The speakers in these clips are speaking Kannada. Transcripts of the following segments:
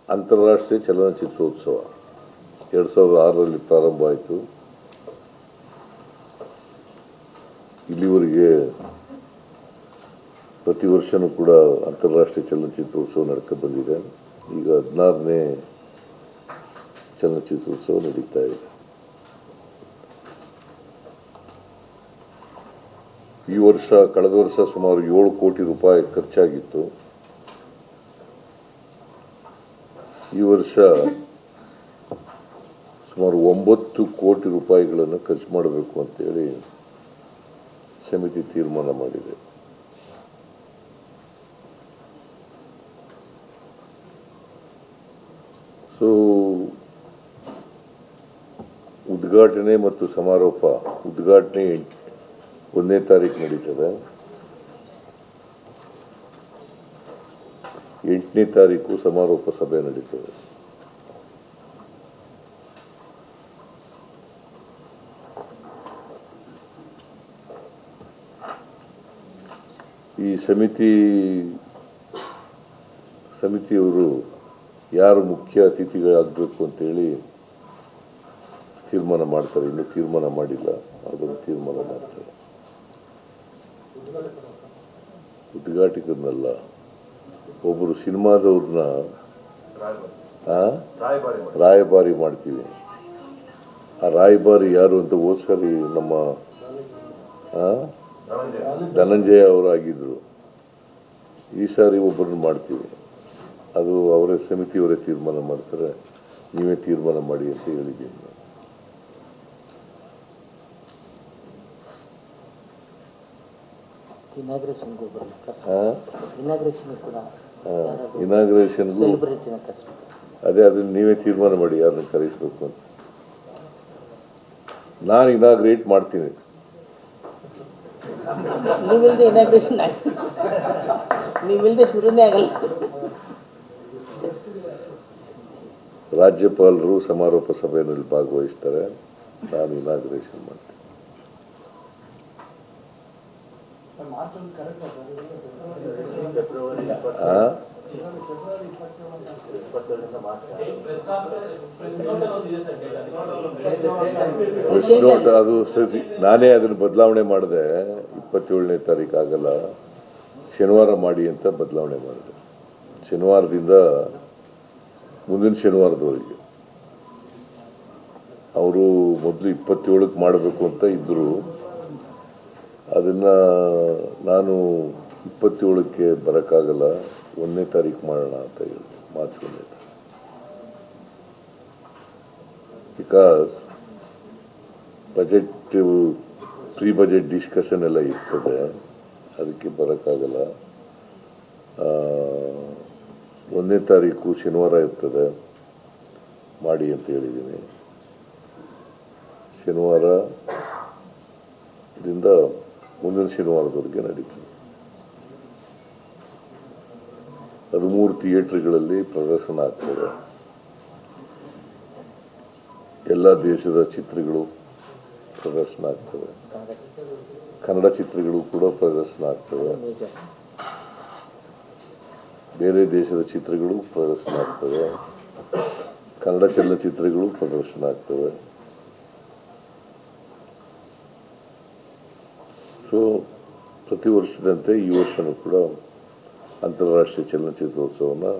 ಅಂತಾರಾಷ್ಟ್ರೀಯ ಚಲನಚಿತ್ರೋತ್ಸವ 2006ರಲ್ಲಿ ಪ್ರಾರಂಭ ಆಯಿತು. ಇಲ್ಲಿವರೆಗೆ ಪ್ರತಿ ವರ್ಷವೂ ಕೂಡ ಅಂತಾರಾಷ್ಟ್ರೀಯ ಚಲನಚಿತ್ರೋತ್ಸವ ನಡ್ಕೊಂಡು ಬಂದಿದೆ. ಈಗ 16ನೇ ಚಲನಚಿತ್ರೋತ್ಸವ ನಡೀತಾ ಇದೆ. ಈ ವರ್ಷ ಕಳೆದ ವರ್ಷ ಸುಮಾರು 7 ಕೋಟಿ ರೂಪಾಯಿ ಖರ್ಚಾಗಿತ್ತು. ಈ ವರ್ಷ ಸುಮಾರು 9 ಕೋಟಿ ರೂಪಾಯಿಗಳನ್ನು ಖರ್ಚು ಮಾಡಬೇಕು ಅಂತೇಳಿ ಸಮಿತಿ ತೀರ್ಮಾನ ಮಾಡಿದೆ. ಸೊ ಉದ್ಘಾಟನೆ ಮತ್ತು ಸಮಾರೋಪ, ಉದ್ಘಾಟನೆ 1ನೇ ತಾರೀಕು ನಡೀತದೆ, 8ನೇ ತಾರೀಕು ಸಮಾರೋಪ ಸಭೆ ನಡೀತದೆ. ಈ ಸಮಿತಿಯವರು ಯಾರು ಮುಖ್ಯ ಅತಿಥಿಗಳಾಗಬೇಕು ಅಂತೇಳಿ ತೀರ್ಮಾನ ಮಾಡ್ತಾರೆ. ಇನ್ನೂ ತೀರ್ಮಾನ ಮಾಡಿಲ್ಲ, ಅದನ್ನು ತೀರ್ಮಾನ ಮಾಡ್ತಾರೆ. ಉದ್ಘಾಟಕರನ್ನೆಲ್ಲ ಒಬ್ಬರು ಸಿನಿಮಾದವ್ರನ್ನ ರಾಯಭಾರಿ ಮಾಡ್ತೀವಿ. ಆ ರಾಯಭಾರಿ ಯಾರು ಅಂತ ಹೋದ ಸರಿ ನಮ್ಮ ಧನಂಜಯ ಅವರಾಗಿದ್ದರು. ಈ ಸಾರಿ ಒಬ್ಬರನ್ನ ಮಾಡ್ತೀವಿ. ಅದು ಅವರೇ ಸಮಿತಿಯವರೇ ತೀರ್ಮಾನ ಮಾಡ್ತಾರೆ. ನೀವೇ ತೀರ್ಮಾನ ಮಾಡಿ ಅಂತ ಹೇಳಿದ್ದೀನಿ. ಇನಾಗ್ರೇಷನ್ಗೂ ಅದೇ ಅದನ್ನ ನೀವೇ ತೀರ್ಮಾನ ಮಾಡಿ ಯಾರನ್ನ ಕರೆಸಬೇಕು ಅಂತ. ನಾನು ಇನಾಗ್ರೇಟ್ ಮಾಡ್ತೀನಿ. ರಾಜ್ಯಪಾಲರು ಸಮಾರೋಪ ಸಭೆಯಲ್ಲಿ ಭಾಗವಹಿಸ್ತಾರೆ. ನಾನು ಇನಾಗ್ರೇಷನ್ ಮಾಡ್ತೀನಿ. ಪ್ರೆಸ್ ನೋಟ್ ಅದು ಸರಿ, ನಾನೇ ಅದನ್ನು ಬದಲಾವಣೆ ಮಾಡಿದೆ. 27ನೇ ತಾರೀಕು ಆಗಲ್ಲ, ಶನಿವಾರ ಮಾಡಿ ಅಂತ ಬದಲಾವಣೆ ಮಾಡಿದೆ. ಶನಿವಾರದಿಂದ ಮುಂದಿನ ಶನಿವಾರದವರೆಗೆ. ಅವರು ಮೊದಲು 27ಕ್ಕೆ ಮಾಡಬೇಕು ಅಂತ ಇದ್ದರು. ಅದನ್ನು ನಾನು 27ಕ್ಕೆ ಬರೋಕ್ಕಾಗಲ್ಲ, 1ನೇ ತಾರೀಕು ಮಾಡೋಣ ಅಂತ ಹೇಳಿದೆ, ಮಾರ್ಚ್ 1ನೇ ತಾರೀಕು. ಬಿಕಾಸ್ ಪ್ರೀ ಬಜೆಟ್ ಡಿಸ್ಕಷನ್ ಎಲ್ಲ ಇರ್ತದೆ, ಅದಕ್ಕೆ ಬರೋಕ್ಕಾಗಲ್ಲ. 1ನೇ ತಾರೀಕು ಶನಿವಾರ ಇರ್ತದೆ, ಮಾಡಿ ಅಂತ ಹೇಳಿದ್ದೀನಿ. ಶನಿವಾರದಿಂದ ಮುಂದಿನ ಶನಿವಾರದವರೆಗೆ ನಡೀತದೆ. 13 ಥಿಯೇಟರ್ಗಳಲ್ಲಿ ಪ್ರದರ್ಶನ ಆಗ್ತದೆ. ಎಲ್ಲ ದೇಶದ ಚಿತ್ರಗಳು ಪ್ರದರ್ಶನ ಆಗ್ತವೆ. ಕನ್ನಡ ಚಿತ್ರಗಳು ಕೂಡ ಪ್ರದರ್ಶನ ಆಗ್ತವೆ. ಬೇರೆ ದೇಶದ ಚಿತ್ರಗಳು ಪ್ರದರ್ಶನ ಆಗ್ತವೆ. ಕನ್ನಡ ಚಲನಚಿತ್ರಗಳು ಪ್ರದರ್ಶನ ಆಗ್ತವೆ. ಸೊ ಪ್ರತಿ ವರ್ಷದಂತೆ ಈ ವರ್ಷವೂ ಕೂಡ ಅಂತಾರಾಷ್ಟ್ರೀಯ ಚಲನಚಿತ್ರೋತ್ಸವವನ್ನು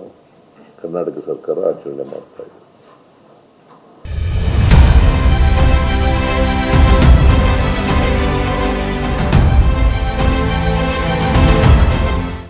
ಕರ್ನಾಟಕ ಸರ್ಕಾರ ಆಚರಣೆ ಮಾಡ್ತಾ ಇದೆ.